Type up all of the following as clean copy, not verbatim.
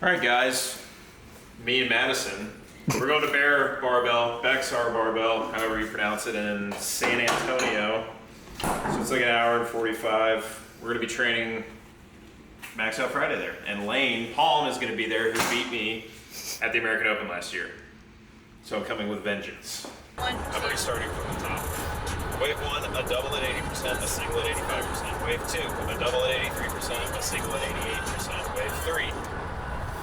All right, guys, me and Maddison, we're going to Bexar Barbell, however you pronounce it, in San Antonio. So it's like an hour and 45. We're going to be training Max Out Friday there. And Layne Palm is going to be there, who beat me at the American Open last year. So I'm coming with vengeance. I'm already starting from the top. Wave 1, a double at 80%, a single at 85%. Wave 2, a double at 83%, a single at 88%. Wave 3,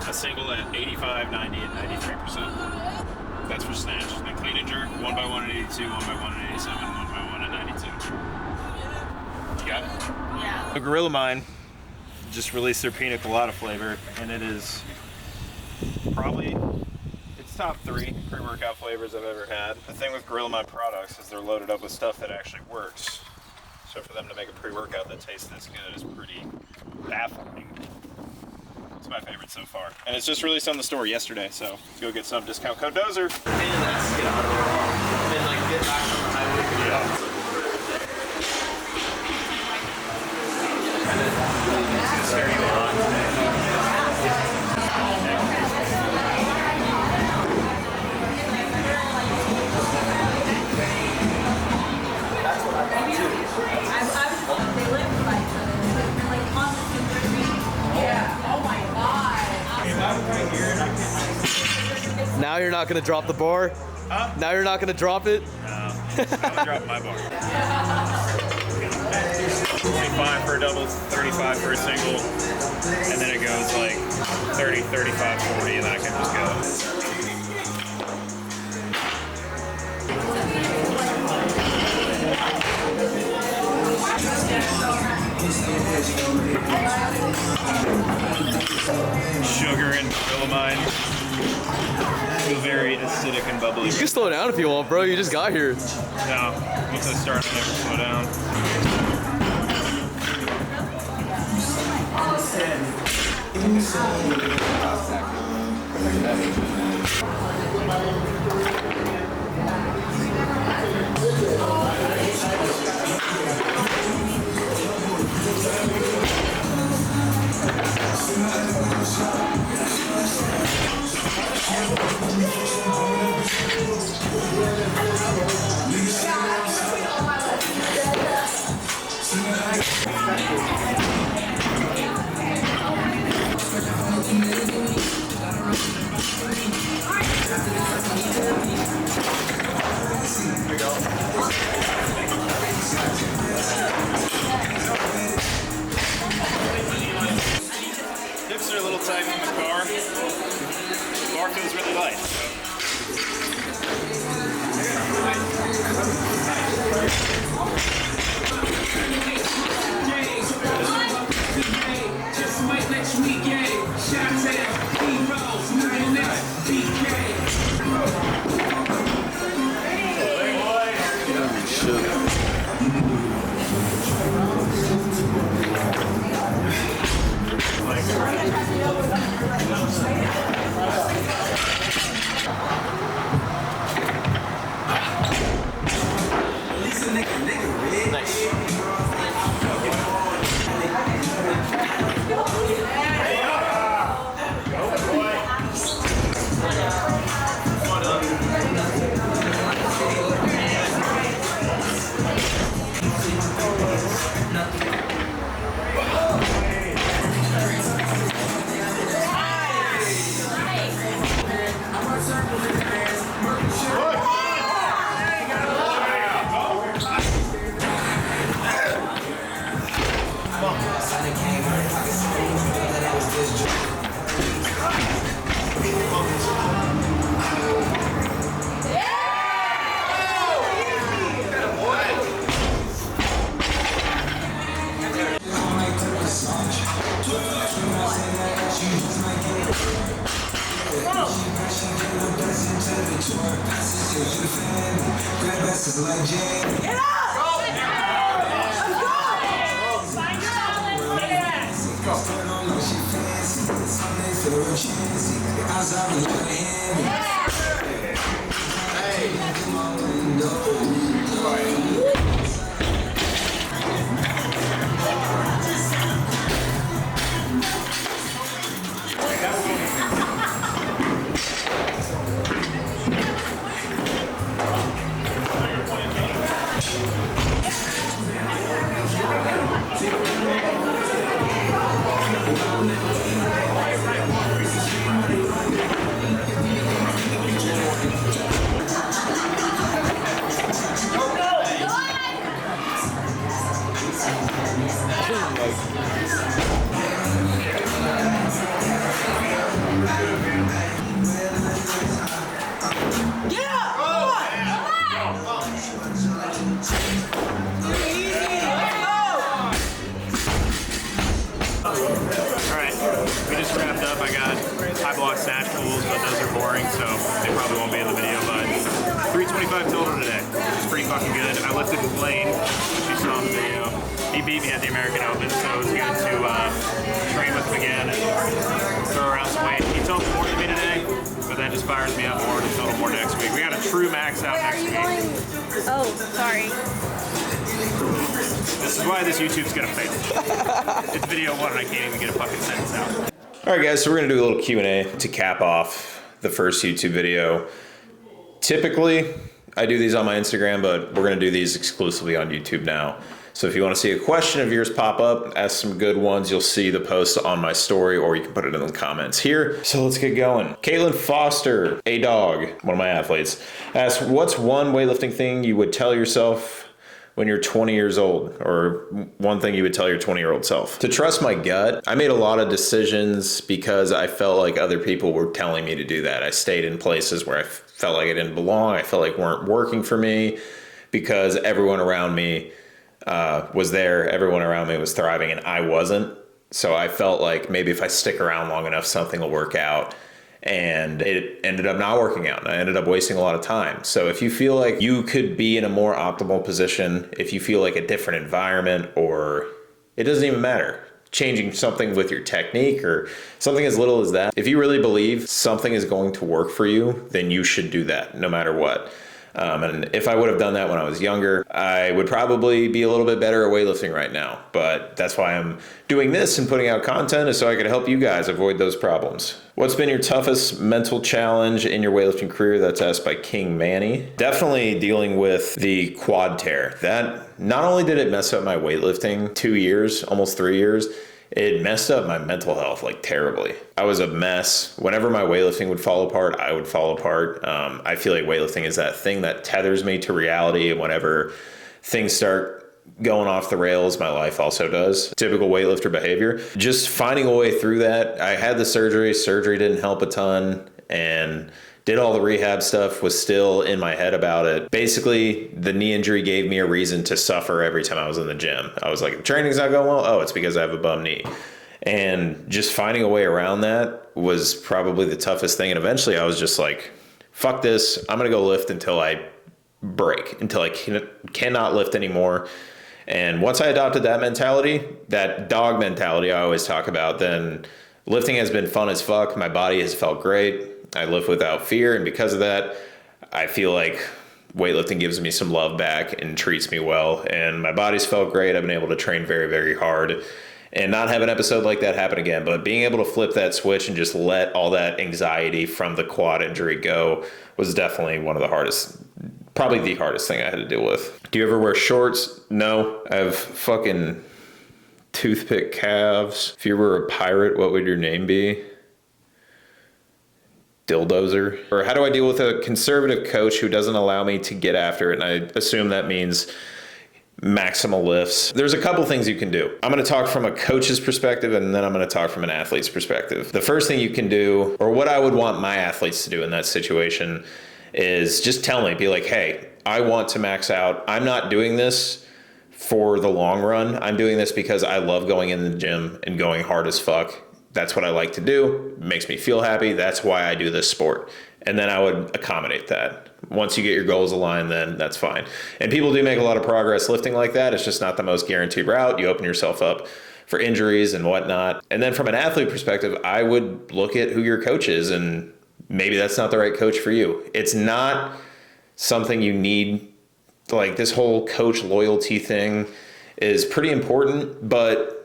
a single at 85, 90, and 93%. That's for snatch. Then clean and jerk, 1 by 1 at 82, 1 by 1 at 87, 1 by 1 at 92. You got it? Yeah. The Gorilla Mine just released their pina colada flavor, and it is probably, it's top 3 pre-workout flavors I've ever had. The thing with Gorilla Mine products is they're loaded up with stuff that actually works. So for them to make a pre-workout that tastes this good is pretty baffling. It's my favorite so far. And it's just released on the store yesterday, so go get some. Discount code Dozer. Get out of the wall and like get back on the highway. Yeah. That's what I thought too. They live by each other. They're like on the same street. Yeah. Oh my god. Now you're not gonna drop the bar? Huh? Now you're not gonna drop it? No. I'll drop my bar. 25 for a double, 35 for a single, and then it goes like 30, 35, 40, and then I can just go. Sugar and melamine. Feel very acidic and bubbly. You can slow down if you want, bro. You just got here. No, once I start, I never slow down. Hips are a little tight in the car. The bar feels really light. Get up! Go! Let's go! Find your balance. That was high block snatch pulls, but those are boring, so they probably won't be in the video, but 325 total today. It's pretty fucking good. I lifted with Layne, which you saw in the video. He beat me at the American Open, so it was good to train with him again and throw around some weight. He told more than me today, but that just fires me up more to total more next week. We got a true max out next week. Oh, sorry. This is why this YouTube's gonna fail. It's video one and I can't even get a fucking sentence out. All right, guys, so we're gonna do a little Q&A to cap off the first YouTube video. Typically, I do these on my Instagram, but we're gonna do these exclusively on YouTube now. So if you wanna see a question of yours pop up, ask some good ones, you'll see the post on my story, or you can put it in the comments here. So let's get going. Caitlin Foster, a dog, one of my athletes, asks, what's one weightlifting thing you would tell yourself when you're 20 years old, or one thing you would tell your 20-year-old self? To trust my gut. I made a lot of decisions because I felt like other people were telling me to do that. I stayed in places where I felt like I didn't belong. I felt like weren't working for me because everyone around me was there. Everyone around me was thriving and I wasn't. So I felt like maybe if I stick around long enough, something will work out. And it ended up not working out, and I ended up wasting a lot of time. So if you feel like you could be in a more optimal position, if you feel like a different environment, or it doesn't even matter, changing something with your technique or something as little as that, if you really believe something is going to work for you, then you should do that no matter what. And if I would have done that when I was younger, I would probably be a little bit better at weightlifting right now. But that's why I'm doing this and putting out content, is so I could help you guys avoid those problems. What's been your toughest mental challenge in your weightlifting career? That's asked by King Manny. Definitely dealing with the quad tear. That not only did it mess up my weightlifting 2 years, almost 3 years, it messed up my mental health like terribly. I was a mess. Whenever my weightlifting would fall apart, I would fall apart. I feel like weightlifting is that thing that tethers me to reality, and whenever things start going off the rails, my life also does. Typical weightlifter behavior. Just finding a way through that. I had the surgery. Surgery didn't help a ton, and did all the rehab stuff, was still in my head about it. Basically, the knee injury gave me a reason to suffer every time I was in the gym. I was like, the training's not going well. Oh, it's because I have a bum knee. And just finding a way around that was probably the toughest thing. And eventually I was just like, fuck this. I'm gonna go lift until I break, until I cannot lift anymore. And once I adopted that mentality, that dog mentality I always talk about, then lifting has been fun as fuck. My body has felt great. I live without fear, and because of that, I feel like weightlifting gives me some love back and treats me well, and my body's felt great. I've been able to train very, very hard and not have an episode like that happen again, but being able to flip that switch and just let all that anxiety from the quad injury go was definitely one of the hardest, probably the hardest thing I had to deal with. Do you ever wear shorts? No. I have fucking toothpick calves. If you were a pirate, what would your name be? Dildozer? Or how do I deal with a conservative coach who doesn't allow me to get after it? And I assume that means maximal lifts. There's a couple things you can do. I'm going to talk from a coach's perspective, and then I'm going to talk from an athlete's perspective. The first thing you can do, or what I would want my athletes to do in that situation, is just tell me, be like, hey, I want to max out. I'm not doing this for the long run. I'm doing this because I love going in the gym and going hard as fuck. That's what I like to do. It makes me feel happy. That's why I do this sport. And then I would accommodate that. Once you get your goals aligned, then that's fine. And people do make a lot of progress lifting like that. It's just not the most guaranteed route. You open yourself up for injuries and whatnot. And then from an athlete perspective, I would look at who your coach is, and maybe that's not the right coach for you. It's not something you need. Like, this whole coach loyalty thing is pretty important, but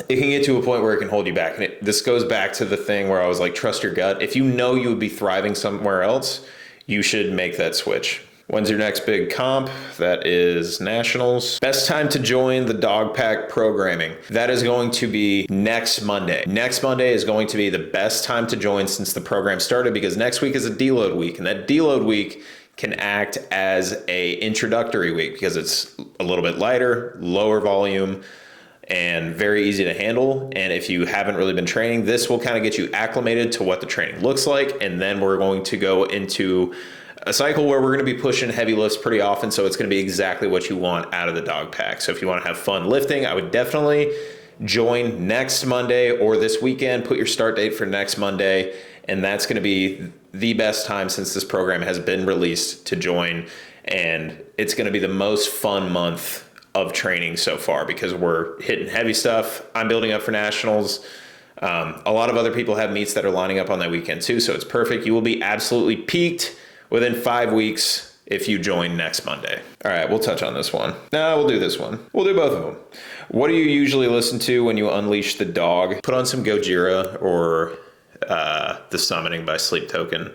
it can get to a point where it can hold you back. And this goes back to the thing where I was like, trust your gut. If you know you would be thriving somewhere else, you should make that switch. When's your next big comp? That is nationals. Best time to join the DOGPACK programming. That is going to be next Monday. Next Monday is going to be the best time to join since the program started, because next week is a deload week, and that deload week can act as a introductory week because it's a little bit lighter, lower volume, and very easy to handle. And if you haven't really been training, this will kind of get you acclimated to what the training looks like. And then we're going to go into a cycle where we're going to be pushing heavy lifts pretty often. So it's going to be exactly what you want out of the dog pack. So if you want to have fun lifting, I would definitely join next Monday or this weekend. Put your start date for next Monday, and that's going to be the best time since this program has been released to join. And it's going to be the most fun month of training so far because we're hitting heavy stuff. I'm building up for nationals. A lot of other people have meets that are lining up on that weekend too, so it's perfect. You will be absolutely peaked within 5 weeks if you join next Monday. All right, we'll touch on this one. No, we'll do this one. We'll do both of them. What do you usually listen to when you unleash the dog? Put on some Gojira or The Summoning by Sleep Token.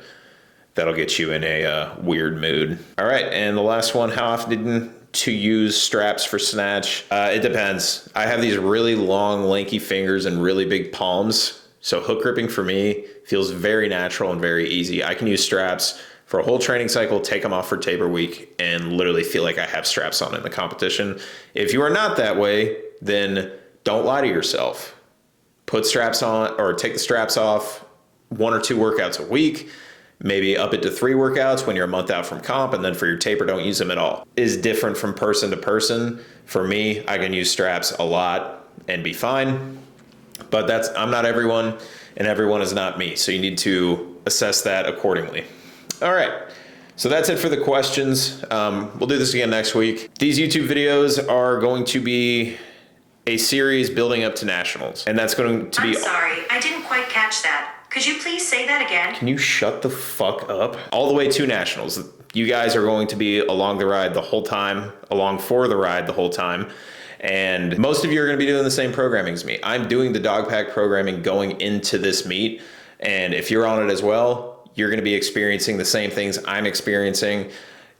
That'll get you in a weird mood. All right, and the last one, how often to use straps for snatch? It depends. I have these really long, lanky fingers and really big palms. So hook gripping for me feels very natural and very easy. I can use straps for a whole training cycle, take them off for taper week, and literally feel like I have straps on in the competition. If you are not that way, then don't lie to yourself. Put straps on or take the straps off 1 or 2 workouts a week. Maybe up it to 3 workouts when you're a month out from comp, and then for your taper, don't use them at all. Is different from person to person. For me, I can use straps a lot and be fine, but I'm not everyone, and everyone is not me. So you need to assess that accordingly. All right, so that's it for the questions. We'll do this again next week. These YouTube videos are going to be a series building up to nationals, and that's going to be— I'm sorry, I didn't quite catch that. Could you please say that again? Can you shut the fuck up? All the way to nationals. You guys are going to be along the ride the whole time, along for the ride the whole time. And most of you are going to be doing the same programming as me. I'm doing the DOGPACK programming going into this meet. And if you're on it as well, you're going to be experiencing the same things I'm experiencing.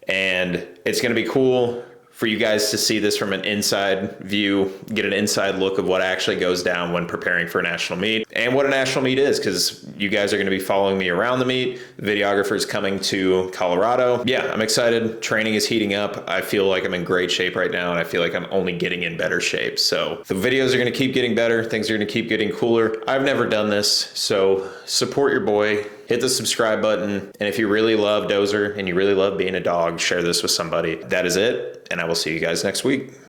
And it's going to be cool for you guys to see this from an inside view, get an inside look of what actually goes down when preparing for a national meet and what a national meet is, because you guys are going to be following me around the meet. The videographer is coming to Colorado. Yeah, I'm excited. Training is heating up. I feel like I'm in great shape right now, and I feel like I'm only getting in better shape. So the videos are going to keep getting better. Things are going to keep getting cooler. I've never done this, so support your boy. Hit the subscribe button. And if you really love Dozer and you really love being a dog, share this with somebody. That is it. And I will see you guys next week.